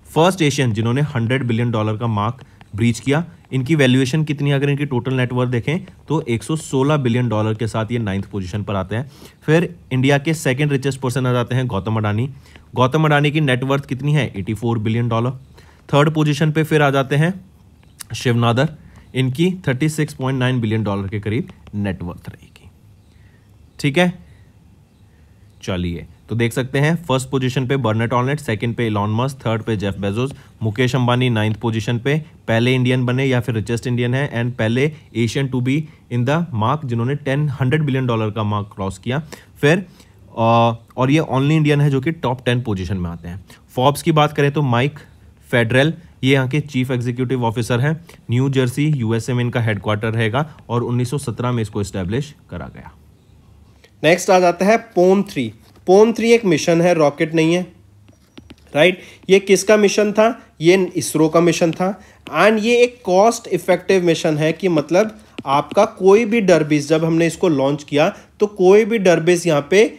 फर्स्ट एशियन जिन्होंने $100 बिलियन का मार्क ब्रीच किया। इनकी वैल्यूएशन कितनी, अगर इनकी टोटल नेटवर्थ देखें तो $116 बिलियन के साथ ये 9th पोजीशन पर आते हैं। फिर इंडिया के सेकंड रिचेस्ट पर्सन आ जाते हैं गौतम अडानी। गौतम अडानी की नेटवर्थ कितनी है, $84 बिलियन। थर्ड पोजीशन पे फिर आ जाते हैं शिव नादर, इनकी $36.9 बिलियन के करीब नेटवर्थ रहेगी। ठीक है, चलिए तो देख सकते हैं फर्स्ट पोजीशन पे बर्नार्ड अर्नल्ट, सेकंड पे इलॉन मस्क, थर्ड पे Jeff Bezos, Mukesh Ambani 9th position पे, पहले इंडियन बने या फिर रिचेस्ट इंडियन है एंड पहले Asian to be in the mark जिन्होंने $100 बिलियन का मार्क क्रॉस किया। फिर और ये ओनली इंडियन है जो कि टॉप 10 पोजीशन में आते हैं। फॉर्ब्स की बात करें तो माइक फेडरल ये यहाँ के चीफ एग्जीक्यूटिव ऑफिसर हैं। न्यू जर्सी यूएसए में इनका हेडक्वार्टर रहेगा और 1917 में इसको इस्टेब्लिश करा गया। नेक्स्ट आ जाता है पोम 3। पोम 3 एक मिशन है, रॉकेट नहीं है, राइट। ये किसका मिशन था? ये इसरो का मिशन था। एंड ये एक कॉस्ट इफेक्टिव मिशन है कि मतलब आपका कोई भी डरबेस, जब हमने इसको लॉन्च किया तो कोई भी डरबेस यहाँ पे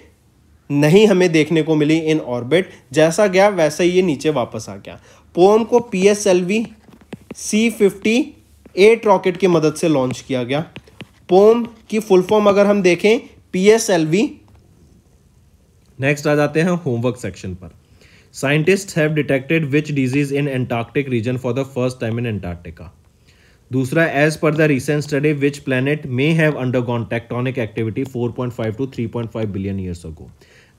नहीं हमें देखने को मिली इन ऑर्बिट। जैसा गया वैसा ही ये नीचे वापस आ गया। पोम को PSLV C-58 रॉकेट की मदद से लॉन्च किया गया। पोम की फुल फॉर्म अगर हम देखें PSLV। नेक्स्ट आ जाते हैं होमवर्क सेक्शन पर। Scientists have detected which disease in Antarctic region for the first time in Antarctica. दूसरा, एज पर the recent study which planet may have undergone tectonic activity 4.5 to 3.5 billion years ago.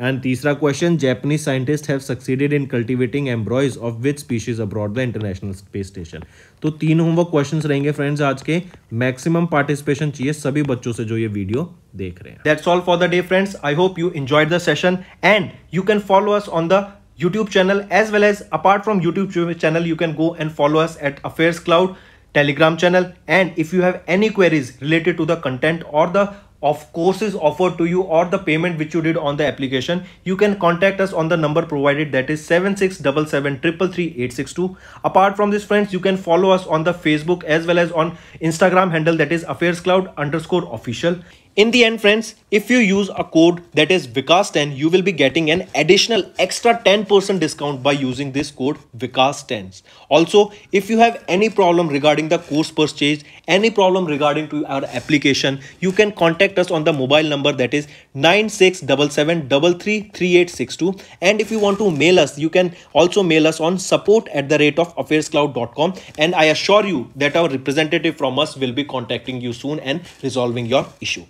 And तीसरा question, Japanese scientist have succeeded in cultivating embryos of which species abroad the International Space Station. तो 3 homework questions रहेंगे friends आज के। Maximum participation चाहिए सभी बच्चों से जो ये वीडियो देख रहे हैं। That's all for the day, friends. I hope you enjoyed the session and you can follow us on the YouTube channel, as well as apart from YouTube channel, you can go and follow us at Affairs Cloud Telegram channel. And if you have any queries related to the content or the of courses offered to you or the payment which you did on the application, you can contact us on the number provided, that is 7677333862. Apart from this, friends, you can follow us on the Facebook as well as on Instagram handle, that is affairscloud_official. In the end, friends, if you use a code that is Vikas10, you will be getting an additional extra 10% discount by using this code Vikas10. Also, if you have any problem regarding the course purchase, any problem regarding to our application, you can contact us on the mobile number, that is 9677333862. And if you want to mail us, you can also mail us on support@affairscloud.com. And I assure you that our representative from us will be contacting you soon and resolving your issue.